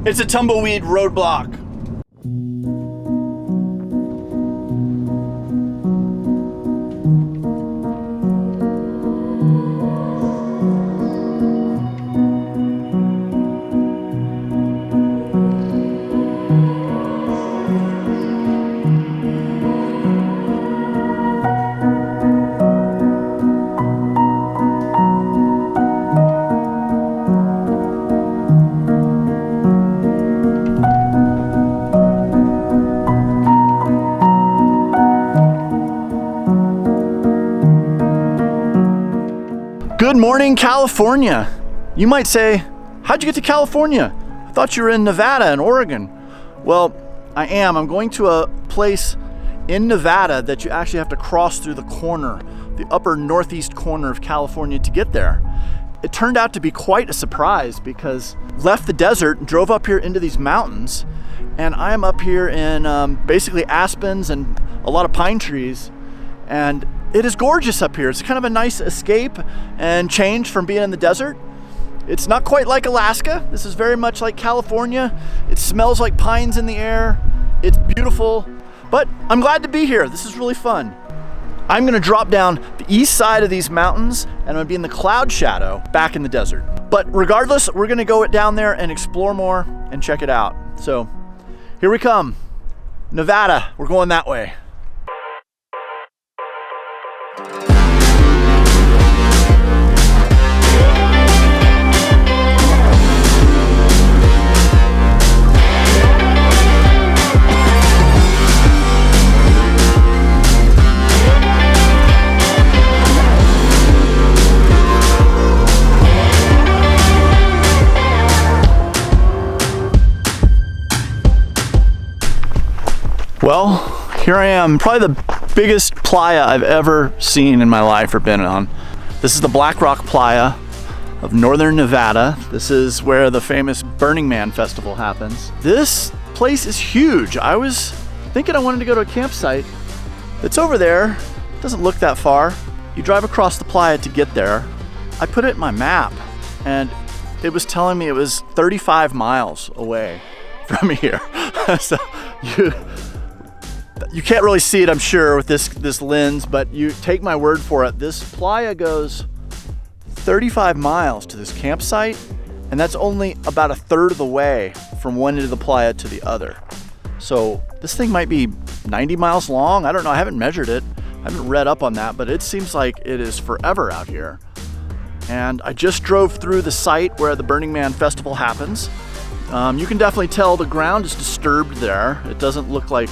It's a tumbleweed roadblock. Good morning, California. You might say, how'd you get to California? I thought you were in Nevada and Oregon. Well, I am. I'm going to a place in Nevada that you actually have to cross through the corner, the upper northeast corner of California to get there. It turned out to be quite a surprise because left the desert, drove up here into these mountains, and I am up here in basically aspens and a lot of pine trees, and it is gorgeous up here. It's kind of a nice escape and change from being in the desert. It's not quite like Alaska. This is very much like California. It smells like pines in the air. It's beautiful, but I'm glad to be here. This is really fun. I'm gonna drop down the east side of these mountains and I'm gonna be in the cloud shadow back in the desert. But regardless, we're gonna go down there and explore more and check it out. So here we come. Nevada, we're going that way. Well, here I am, probably the biggest playa I've ever seen in my life or been on. This is the Black Rock Playa of northern Nevada. This is where the famous Burning Man festival happens. This place is huge. I was thinking I wanted to go to a campsite that's over there. It doesn't look that far. You drive across the playa to get there. I put it in my map and it was telling me it was 35 miles away from here. So you can't really see it, I'm sure, with this lens, but you take my word for it. This playa goes 35 miles to this campsite, and that's only about a third of the way from one end of the playa to the other. So this thing might be 90 miles long. I don't know, I haven't measured it. I haven't read up on that, but it seems like it is forever out here. And I just drove through the site where the Burning Man festival happens. You can definitely tell the ground is disturbed there. It doesn't look like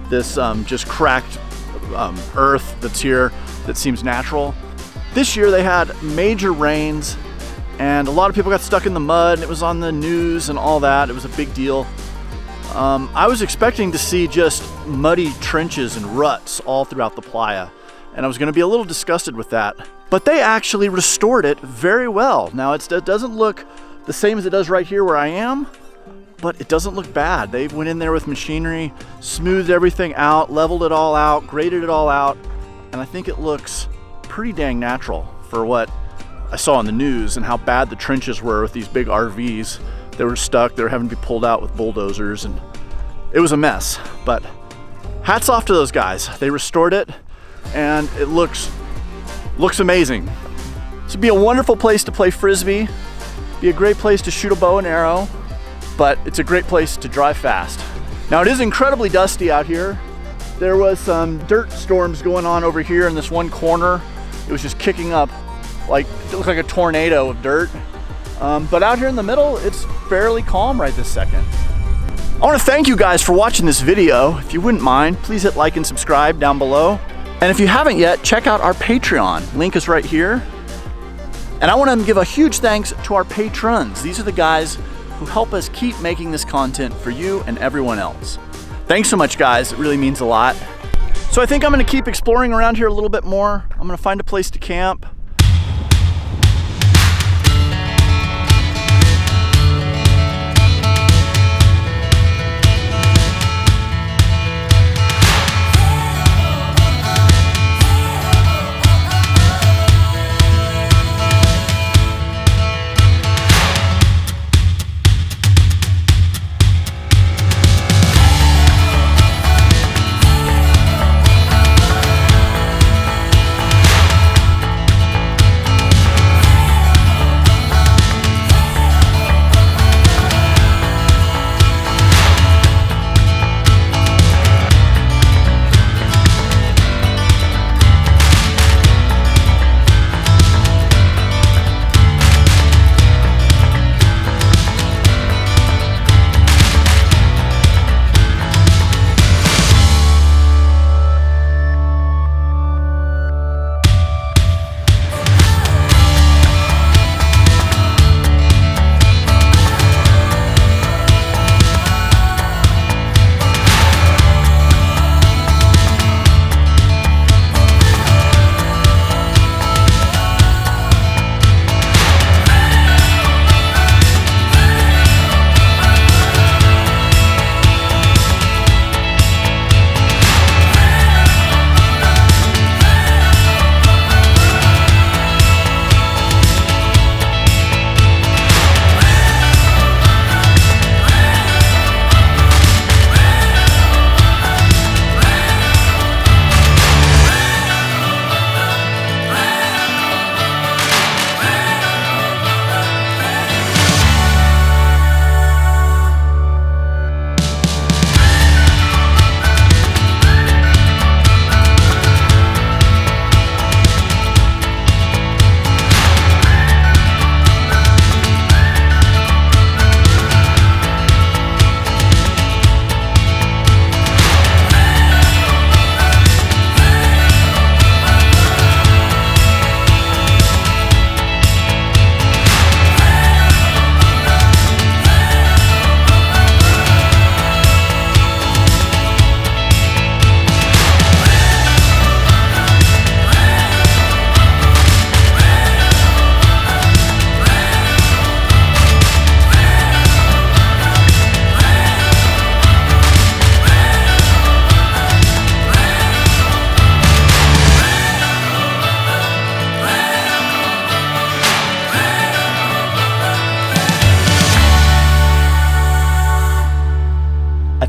this just cracked earth that's here that seems natural. This year they had major rains and a lot of people got stuck in the mud and it was on the news and all that. It was a big deal. I was expecting to see just muddy trenches and ruts all throughout the playa, and I was going to be a little disgusted with that. But they actually restored it very well. Now it doesn't look the same as it does right here where I am, but it doesn't look bad. They went in there with machinery, smoothed everything out, leveled it all out, graded it all out, and I think it looks pretty dang natural for what I saw on the news and how bad the trenches were with these big RVs. They were stuck, they were having to be pulled out with bulldozers, and it was a mess. But hats off to those guys. They restored it, and it looks amazing. This would be a wonderful place to play Frisbee, be a great place to shoot a bow and arrow, but it's a great place to drive fast. Now it is incredibly dusty out here. There was some dirt storms going on over here in this one corner. It was just kicking up, like it looked like a tornado of dirt. But out here in the middle, it's fairly calm right this second. I want to thank you guys for watching this video. If you wouldn't mind, please hit like and subscribe down below. And if you haven't yet, check out our Patreon. Link is right here. And I want to give a huge thanks to our patrons. These are the guys who help us keep making this content for you and everyone else. Thanks so much, guys. It really means a lot. So I think I'm gonna keep exploring around here a little bit more. I'm gonna find a place to camp.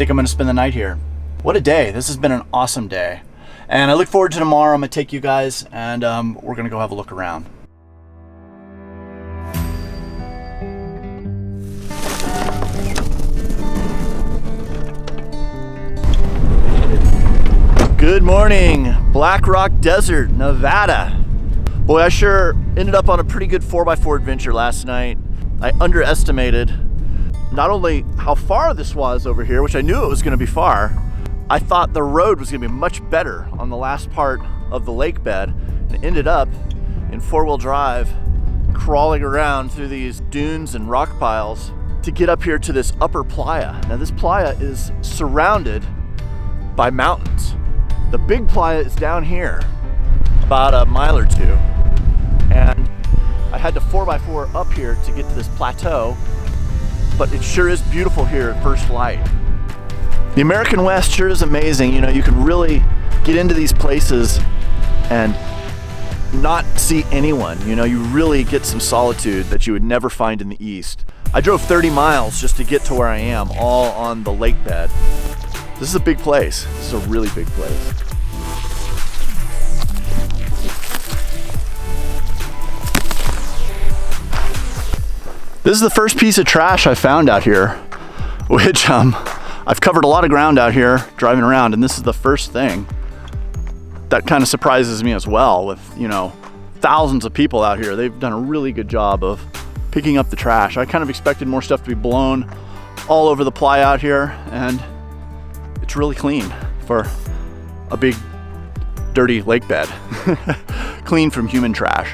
think I'm gonna spend the night here. What a day. This has been an awesome day. And I look forward to tomorrow. I'm gonna take you guys and we're gonna go have a look around. Good morning, Black Rock Desert, Nevada. Boy, I sure ended up on a pretty good 4x4 adventure last night. I underestimated not only how far this was over here, which I knew it was gonna be far. I thought the road was gonna be much better on the last part of the lake bed, and ended up in 4-wheel drive, crawling around through these dunes and rock piles to get up here to this upper playa. Now this playa is surrounded by mountains. The big playa is down here, about a mile or two. And I had to 4x4 up here to get to this plateau, but it sure is beautiful here at first light. The American West sure is amazing. You know, you can really get into these places and not see anyone. You know, you really get some solitude that you would never find in the East. I drove 30 miles just to get to where I am, all on the lake bed. This is a big place. This is a really big place. This is the first piece of trash I found out here, which I've covered a lot of ground out here driving around, and this is the first thing. That kind of surprises me as well with, you know, thousands of people out here. They've done a really good job of picking up the trash. I kind of expected more stuff to be blown all over the playa out here, and it's really clean for a big dirty lake bed. Clean from human trash.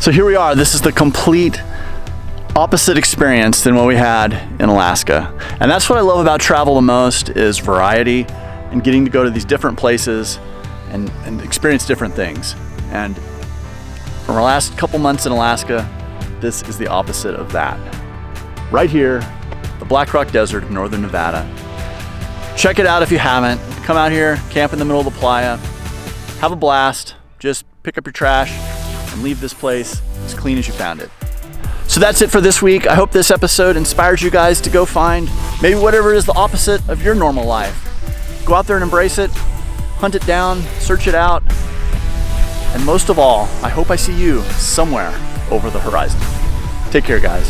So here we are. This is the complete opposite experience than what we had in Alaska. And that's what I love about travel the most, is variety and getting to go to these different places and experience different things. And from our last couple months in Alaska, this is the opposite of that. Right here, the Black Rock Desert of Northern Nevada. Check it out if you haven't. Come out here, camp in the middle of the playa, have a blast, just pick up your trash and leave this place as clean as you found it. So that's it for this week. I hope this episode inspires you guys to go find maybe whatever is the opposite of your normal life. Go out there and embrace it, hunt it down, search it out, and most of all, I hope I see you somewhere over the horizon. Take care, guys.